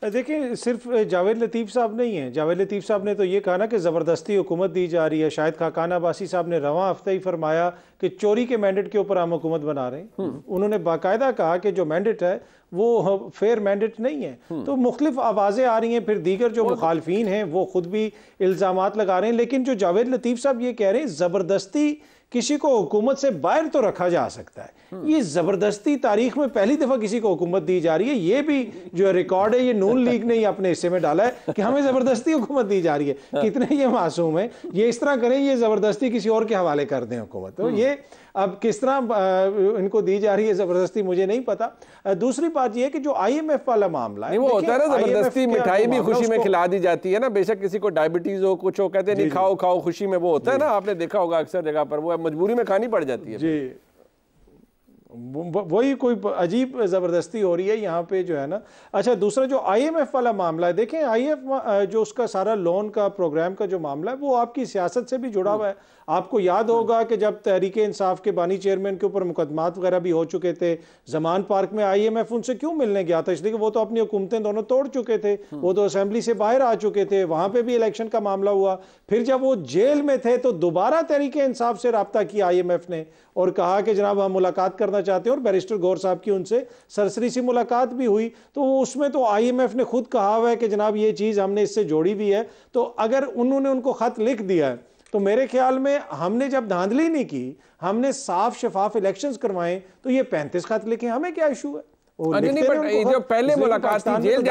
D: देखिए, सिर्फ जावेद लतीफ़ साहब नहीं है। जावेद लतीफ़ साहब ने तो ये कहा ना कि ज़बरदस्ती हुकूमत दी जा रही है। शाहिद खाकान अब्बासी साहब ने रवां हफ्ते ही फरमाया कि चोरी के मैंडेट के ऊपर हम हुकूमत बना रहे हैं। उन्होंने बाकायदा कहा कि जो मैंडेट है वो फेयर मैंडेट नहीं है। तो मुख्तलिफ आवाज़ें आ रही हैं, फिर दीगर जो मुखालफीन हैं वो खुद भी इल्ज़ामात लगा रहे हैं। लेकिन जो जावेद लतीफ़ साहब ये कह रहे हैं ज़बरदस्ती किसी को हुकूमत से बाहर तो रखा जा सकता है, ये जबरदस्ती तारीख में पहली दफा किसी को हुकूमत दी जा रही है। ये भी जो रिकॉर्ड है ये नून लीग ने अपने हिस्से में डाला है कि हमें जबरदस्ती हुकूमत दी जा रही है। कितने ये मासूम है, ये इस तरह करें, ये जबरदस्ती किसी और के हवाले कर दें हुकूमत। तो ये अब किस तरह इनको दी जा रही है जबरदस्ती, मुझे नहीं पता। दूसरी बात ये है कि जो IMF वाला मामला है,
A: वो होता है ना जबरदस्ती, मिठाई भी खुशी में खिला दी जाती है ना, बेशक किसी को डायबिटीज हो, कुछ हो, कहते हैं नहीं खाओ खाओ खुशी में, वो होता है ना, आपने देखा होगा अक्सर जगह पर, वो मजबूरी में खानी पड़ जाती है।
D: जी वही कोई अजीब ज़बरदस्ती हो रही है यहाँ पे जो है ना। अच्छा, दूसरा जो IMF वाला मामला है, देखें IMF जो उसका सारा लोन का प्रोग्राम का जो मामला है वो आपकी सियासत से भी जुड़ा हुआ है। आपको याद होगा कि जब तहरीक इंसाफ के बानी चेयरमैन के ऊपर मुकदमात वगैरह भी हो चुके थे, जमान पार्क में IMF उनसे क्यों मिलने गया था? इसलिए कि वो तो अपनी हुकूमतें दोनों तोड़ चुके थे, वो तो असेंबली से बाहर आ चुके थे, वहां पे भी इलेक्शन का मामला हुआ। फिर जब वो जेल में थे तो दोबारा तहरीक इंसाफ से रब्ता किया IMF ने और कहा कि जनाब हम मुलाकात करना चाहते हैं, और बैरिस्टर गौर साहब की उनसे सरसरी सी मुलाकात भी हुई। तो उसमें तो IMF ने खुद कहा हुआ है कि जनाब ये चीज़ हमने इससे जोड़ी भी है। तो अगर उन्होंने उनको खत लिख दिया है तो मेरे ख्याल में हमने जब धांधली नहीं की, हमने साफ शफाफ इलेक्शंस करवाएं, तो ये 35 खत लिखे, हमें क्या इशू है?
A: नहीं, पर जो पहले मुलाकात थी जेल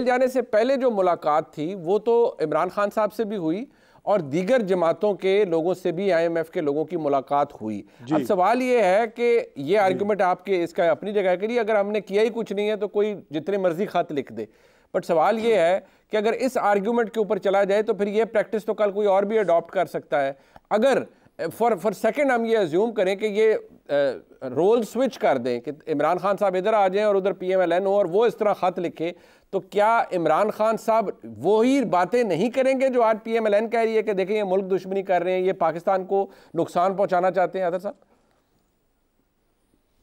A: जाने से पहले जो मुलाकात थी वो तो इमरान खान साहब से भी हुई और दीगर जमातों के लोगों से भी IMF के लोगों की मुलाकात हुई। अब सवाल ये है कि ये आर्गुमेंट आपके इसका अपनी जगह के लिए, अगर हमने किया ही कुछ नहीं है तो कोई जितने मर्जी खत लिख दे, बट सवाल ये है कि अगर इस आर्गुमेंट के ऊपर चला जाए तो फिर ये प्रैक्टिस तो कल कोई और भी अडॉप्ट कर सकता है। अगर फॉर सेकंड हम ये अज्यूम करें कि ये रोल स्विच कर दें कि इमरान खान साहब इधर आ जाएं और उधर PMLN हो और वो इस तरह खत लिखे, तो क्या इमरान खान साहब वही बातें नहीं करेंगे जो आज PMLN कह रही है कि देखें ये मुल्क दुश्मनी कर रहे हैं, ये पाकिस्तान को नुकसान पहुंचाना चाहते हैं? अदर साहब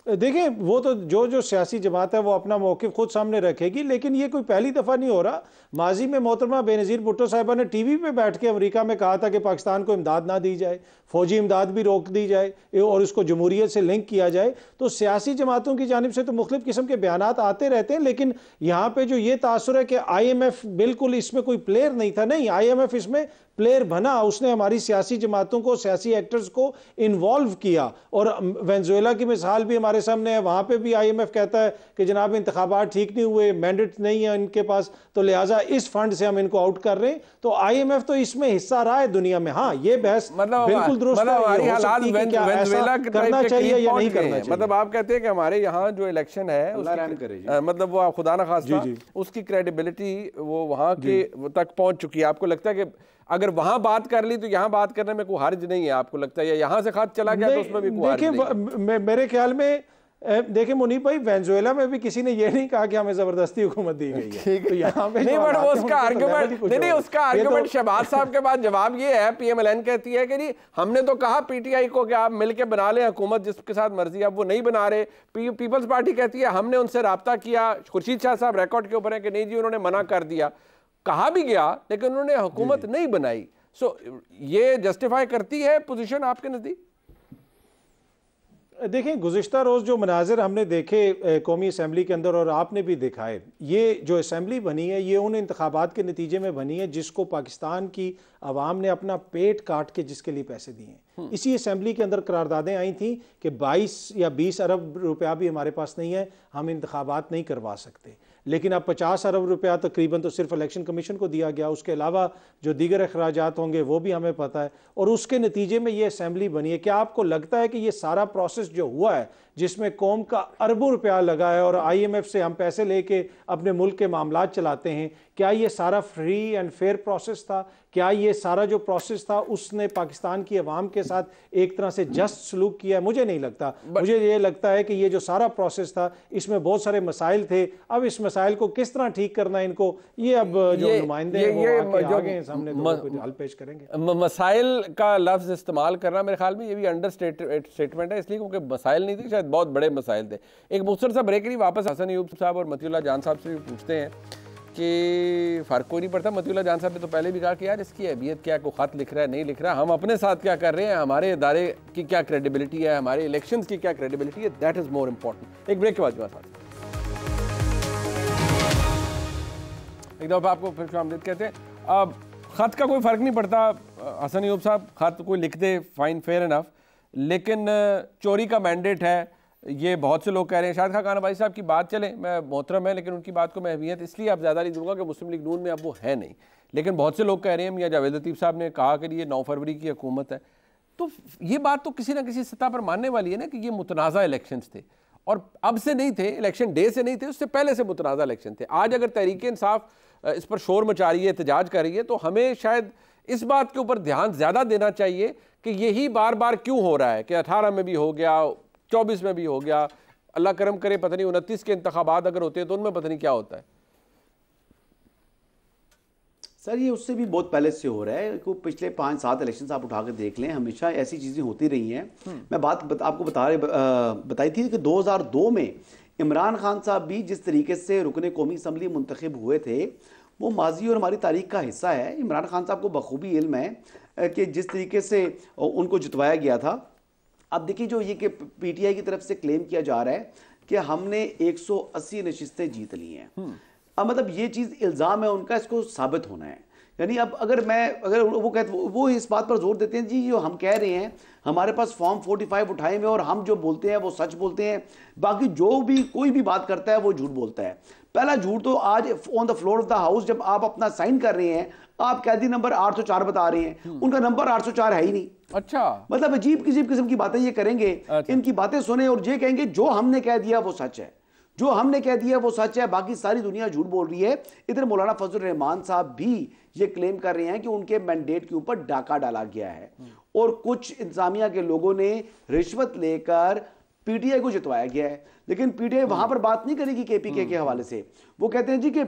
D: देखिए, वो तो जो सियासी जमात है वो अपना मौक़िफ़ खुद सामने रखेगी, लेकिन ये कोई पहली दफ़ा नहीं हो रहा। माजी में मोहतरमा बेनज़ीर भुट्टो साहिबा ने TV पे बैठ के अमेरिका में कहा था कि पाकिस्तान को इमदाद ना दी जाए, फ़ौजी इमदाद भी रोक दी जाए और उसको जमहूरियत से लिंक किया जाए। तो सियासी जमातों की जानिब से तो मुख्तलिफ़ किस्म के बयानात आते रहते हैं, लेकिन यहाँ पर जो ये तासुर है कि IMF बिल्कुल इसमें कोई प्लेयर नहीं था, नहीं, IMF इसमें प्लेयर बना। उसने हमारी सियासी जमातों को, सियासी एक्टर्स को इन्वॉल्व किया। और वेनेजुएला की मिसाल भी हमारे सामने है, वहाँ पे भी IMF कहता है कि जनाब इंतखाबात ठीक नहीं हुए, मैंडेट नहीं है इनके पास, तो लिहाजा इस फंड से हम इनको आउट कर रहे हैं। तो IMF तो इसमें हिस्सा रहा है दुनिया में। हाँ, ये बहस बिल्कुल दुरुस्त है, करना चाहिए या नहीं करना चाहिए।
A: मतलब आप कहते हैं कि हमारे यहाँ जो इलेक्शन है मतलब वो खुदा ना खास्ता उसकी क्रेडिबिलिटी वो वहाँ के तक पहुँच चुकी है। आपको लगता है कि अगर वहां बात कर ली तो यहां बात करने में कोई हर्ज नहीं है? आपको लगता है या यहां से खत चला गया तो उसमें भी कोई हर्ज नहीं है?
D: मेरे ख्याल में देखिए मुनीब भाई, वेनेजुएला में भी किसी ने ये नहीं कहा कि हमें जबरदस्ती हुकूमत दी गई है। तो यहाँ पे
A: नहीं, बट उसका आर्गुमेंट शहबाज साहब के बाद जवाब ये है, PMLN कहती है कि जी हमने तो कहा PTI को कि आप मिलके बना लें हुकूमत जिसके साथ मर्जी, आप वो नहीं बना रहे। पीपल्स पार्टी कहती है हमने उनसे राब्ता किया, खुर्शीद शाह साहब रिकॉर्ड के ऊपर है कि नहीं जी उन्होंने मना कर दिया, कहा भी गया लेकिन उन्होंने हुकूमत नहीं बनाई। सो ये जस्टिफाई करती है पोजीशन आपके नज़दीक?
D: देखें, गुज़िश्ता रोज़ जो मनाजिर हमने देखे कौमी असम्बली के अंदर और आपने भी देखा है, ये जो असम्बली बनी है ये उन इंतखाबात के नतीजे में बनी है जिसको पाकिस्तान की आवाम ने अपना पेट काट के जिसके लिए पैसे दिए हैं। इसी असम्बली के अंदर करारदादें आई थी कि 22 या 20 अरब रुपया भी हमारे पास नहीं है, हम इंतखाबात नहीं करवा सकते। लेकिन अब 50 अरब रुपया तकरीबन तो सिर्फ इलेक्शन कमीशन को दिया गया, उसके अलावा जो दीगर अखराजात होंगे वो भी हमें पता है, और उसके नतीजे में ये असम्बली बनी है। क्या आपको लगता है कि ये सारा प्रोसेस जो हुआ है जिसमें कौम का अरबों रुपया लगा है और IMF से हम पैसे लेके अपने मुल्क के मामलात चलाते हैं, क्या ये सारा फ्री एंड फेयर प्रोसेस था? क्या ये सारा जो प्रोसेस था उसने पाकिस्तान की आवाम के साथ एक तरह से जस्ट सलूक किया है? मुझे नहीं लगता। मुझे ये लगता है कि ये जो सारा प्रोसेस था इसमें बहुत सारे मसाइल थे। अब इस मसाइल को किस तरह ठीक करना है इनको, ये अब जो नुमाइंदे हैं सामने तो हल पेश करेंगे।
A: मसाइल का लफ्ज इस्तेमाल करना मेरे ख्याल में ये भी अंडर स्टेटमेंट है, इसलिए क्योंकि मसाइल नहीं थे, शायद बहुत बड़े मसाइल थे। एक मुख्तर सा ब्रेक नहीं, वापस हसन अयूब साहब और मतीउल्लाह जान साहब से भी पूछते हैं कि फ़र्क कोई नहीं पड़ता। मतीउल्लाह जान साहब ने तो पहले भी कहा कि यार इसकी अहमियत क्या, को ख़त लिख रहा है नहीं लिख रहा, हम अपने साथ क्या कर रहे हैं, हमारे इदारे की क्या क्रेडिबिलिटी है, हमारे इलेक्शंस की क्या क्रेडिबिलिटी है, दैट इज़ मोर इम्पॉर्टेंट। एक ब्रेक के बाद एक दफ़ा आपको फिर खुशामदीद कहते हैं। अब ख़त का कोई फ़र्क नहीं पड़ता हसन अयूब साहब, ख़त कोई लिख दे फाइन फेयर इनफ, लेकिन चोरी का मैंडेट है, ये बहुत से लोग कह रहे हैं। शाहिद खान कानाबाई साहब की बात चले, मैं मोहतरम है लेकिन उनकी बात को मैं अहमियत इसलिए आप ज़्यादा नहीं दूंगा कि मुस्लिम लीग नून में अब वो है नहीं, लेकिन बहुत से लोग कह रहे हैं, मियां जावेद लतीफ़ साहब ने कहा कि ये 9 फरवरी की हुकूमत है, तो ये बात तो किसी ना किसी सतह पर मानने वाली है ना कि ये मुतनाज़ा इलेक्शंस थे, और अब से नहीं थे, इलेक्शन डे से नहीं थे, उससे पहले से मुतनाज़ा इलेक्शन थे। आज अगर तहरीक इंसाफ इस पर शोर मचा रही है, एहतजाज कर रही है, तो हमें शायद इस बात के ऊपर ध्यान ज़्यादा देना चाहिए कि यही बार बार क्यों हो रहा है कि 18 में भी हो गया, 24 में भी हो गया, अल्लाह करम करे पता नहीं 29 के इंतखाबात अगर होते हैं तो उनमें पता नहीं क्या होता है।
E: सर ये उससे भी बहुत पहले से हो रहा है, को पिछले 5-7 इलेक्शन आप उठा कर देख लें, हमेशा ऐसी चीज़ें होती रही हैं। मैं आपको बताई थी कि 2002 में इमरान खान साहब भी जिस तरीके से रुकने कौमी असम्बली मुंतखब हुए थे वो माजी और हमारी तारीख का हिस्सा है। इमरान खान साहब को बखूबी इल्म है कि जिस तरीके से उनको जितवाया गया था। अब देखिए जो ये कि पीटीआई की तरफ से क्लेम किया जा रहा है कि हमने 180 नशिस्तें जीत ली हैं, अब मतलब ये चीज़ इल्ज़ाम है उनका, इसको साबित होना है। यानी अब अगर वो इस बात पर जोर देते हैं जी जो हम कह रहे हैं हमारे पास फॉर्म 45 उठाए हुए और हम जो बोलते हैं वो सच बोलते हैं, बाकी जो भी कोई भी बात करता है वो झूठ बोलता है। पहला झूठ तो आज on the floor of the house जब आप अपना साइन कर रहे हैं आप कैदी नंबर 804 बता रहे हैं, उनका नंबर 804 है ही नहीं।
A: अच्छा,
E: मतलब अजीब किस्म की बातें ये करेंगे। अच्छा। इनकी बातें सुने और ये कहेंगे जो हमने कह दिया वो सच है, जो हमने कह दिया वो सच है, बाकी सारी दुनिया झूठ बोल रही है। इधर मौलाना फजल रहमान साहब भी ये क्लेम कर रहे हैं कि उनके मैंडेट के ऊपर डाका डाला गया है और कुछ इंतजामिया के लोगों ने रिश्वत लेकर पीटीआई को जितवाया गया है। लेकिन पीटीआई वहां पर बात नहीं करेगी केपीके के हवाले से। वो कहते हैं जी कि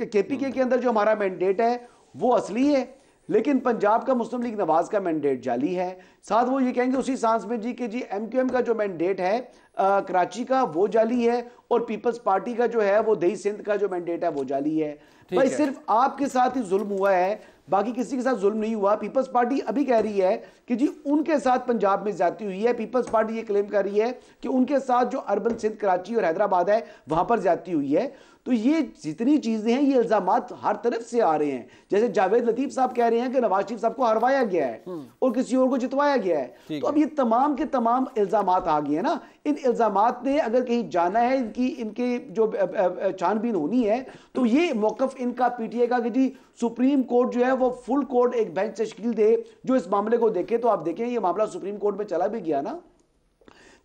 E: केपीके के अंदर जो हमारा मैंडेट है वो असली है, लेकिन पंजाब का मुस्लिम लीग नवाज का मैंडेट जाली है। साथ वो ये कहेंगे उसी सांस में जी कि जी एमक्यूएम का जो मैंडेट है कराची का वो जाली है और पीपल्स पार्टी का जो है वो दही सिंध का जो मैंडेट है वो जाली है। भाई सिर्फ आपके साथ ही जुल्म हुआ है, बाकी किसी के साथ जुल्म नहीं हुआ। पीपल्स पार्टी अभी कह रही है कि जी उनके साथ पंजाब में ज्यादती हुई है। पीपल्स पार्टी ये क्लेम कर रही है कि उनके साथ जो अर्बन सिंध कराची और हैदराबाद है वहां पर ज्यादती हुई है। तो ये जितनी चीजें हैं ये इल्जामात हर तरफ से आ रहे हैं। जैसे जावेद लतीफ साहब कह रहे हैं कि नवाज शरीफ साहब को हरवाया गया है और किसी और को जितवाया गया है। तो अब ये तमाम के तमाम इल्जामात आ गए हैं ना। इन इल्जामात ने अगर कहीं जाना है इनके जो छानबीन होनी है तो ये मौकफ इनका पीटीआई का कि जी सुप्रीम कोर्ट जो है वो फुल कोर्ट एक बेंच तश्कील दे जो इस मामले को देखे। तो आप देखें ये मामला सुप्रीम कोर्ट में चला भी गया ना,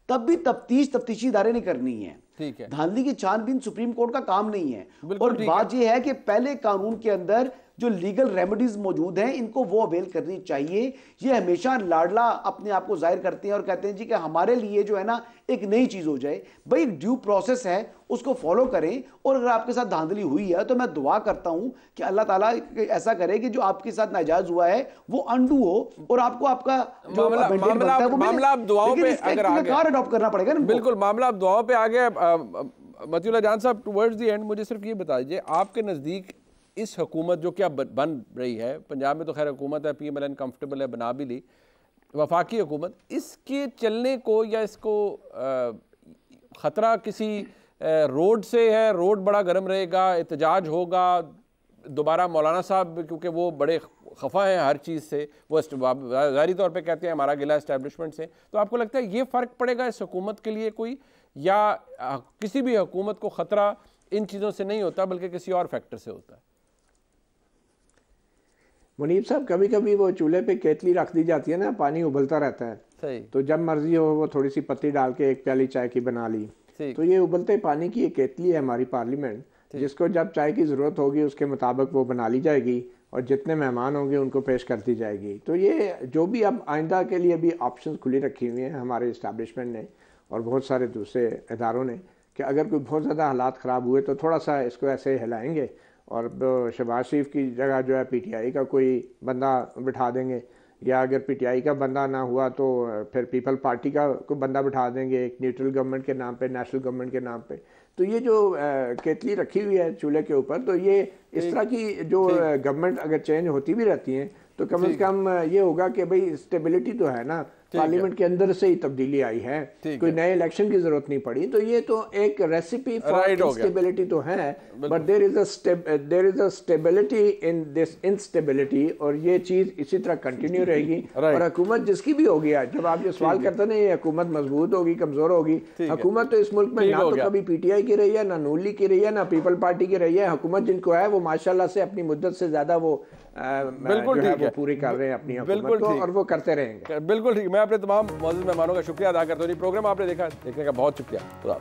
E: तब भी तफ्तीशी इदारे ने करनी है।
A: ठीक है,
E: धांधली की छानबीन सुप्रीम कोर्ट का काम नहीं है। और बात यह है कि पहले कानून के अंदर जो लीगल रेमेडीज मौजूद हैं इनको वो अवेल करनी चाहिए। ये हमेशा लाडला अपने आप को जाहिर करते हैं और कहते हैं जी कि हमारे लिए जो है ना एक नई चीज हो जाए। भाई ड्यू प्रोसेस है उसको फॉलो करें। और अगर आपके साथ धांधली हुई है तो मैं दुआ करता हूं कि अल्लाह ताला ऐसा करे कि जो आपके साथ नाजायज हुआ है वो अंडू हो और आपको आपका जो
A: मामला दुआओं पे अगर आ गया
E: अडॉप्ट करना पड़ेगा।
A: बिल्कुल, मामला अब दुआओं पे आ गया। मतीउल्लाह जान साहब, टुवर्ड्स द एंड मुझे सिर्फ ये बता दीजिए आपके नज़दीक इस हुकूमत जो क्या बन रही है, पंजाब में तो खैर हुकूमत है, पीएमएलएन कंफर्टेबल है, बना भी ली, वफाकी हुकूमत, इसके चलने को या इसको ख़तरा किसी रोड से है? रोड बड़ा गर्म रहेगा, एहतजाज होगा, दोबारा मौलाना साहब क्योंकि वो बड़े खफा हैं हर चीज़ से, वो ज़ाहिरी तौर पे कहते हैं हमारा गिला एस्टेब्लिशमेंट से, तो आपको लगता है ये फ़र्क पड़ेगा इस हुकूमत के लिए कोई, या किसी भी हुकूमत को ख़तरा इन चीज़ों से नहीं होता बल्कि किसी और फैक्टर से होता है?
C: मुनीब साहब, कभी कभी वो चूल्हे पे केतली रख दी जाती है ना, पानी उबलता रहता है,
A: सही,
C: तो जब मर्जी हो वो थोड़ी सी पत्ती डाल के एक प्याली चाय की बना ली। तो ये उबलते पानी की एक केतली है हमारी पार्लियामेंट, जिसको जब चाय की ज़रूरत होगी उसके मुताबिक वो बना ली जाएगी और जितने मेहमान होंगे उनको पेश कर दी जाएगी। तो ये जो भी अब आइंदा के लिए भी ऑप्शन खुली रखी हुई हैं हमारे इस्टेब्लिशमेंट ने और बहुत सारे दूसरे इदारों ने कि अगर कोई बहुत ज़्यादा हालात ख़राब हुए तो थोड़ा सा इसको ऐसे हिलाएंगे और शहबाज शरीफ की जगह जो है पीटीआई का कोई बंदा बिठा देंगे, या अगर पीटीआई का बंदा ना हुआ तो फिर पीपल पार्टी का कोई बंदा बिठा देंगे एक न्यूट्रल गवर्नमेंट के नाम पे, नेशनल गवर्नमेंट के नाम पे। तो ये जो केतली रखी हुई है चूल्हे के ऊपर, तो ये इस तरह की जो गवर्नमेंट अगर चेंज होती भी रहती हैं तो कम से कम ये होगा कि भाई स्टेबिलिटी तो है ना, पार्लियामेंट के अंदर से ही तब्दीली आई है, कोई नए इलेक्शन की जरूरत नहीं पड़ी। तो ये तो एक रेसिपी फॉर स्टेबिलिटी तो है, but there is a stability in this instability, और ये चीज इसी तरह कंटिन्यू रहेगी। और हुकूमत जिसकी भी होगी, जब आप ये सवाल करते ना ये हुकूमत मजबूत होगी कमजोर होगी, हुकूमत तो इस मुल्क में ना तो कभी पीटीआई की रही है, ना नून लीग की रही है, ना पीपल पार्टी की रही है। हुकूमत जिनको है वो माशाल्लाह से अपनी मुद्दत से ज्यादा वो
A: बिल्कुल ठीक है,
C: पूरी कर रहे हैं अपनी हुकूमत को, और वो करते रहेंगे।
A: बिल्कुल ठीक। मैं अपने तमाम मौजूद मेहमानों का शुक्रिया अदा करता हूँ। प्रोग्राम आपने देखने का बहुत शुक्रिया।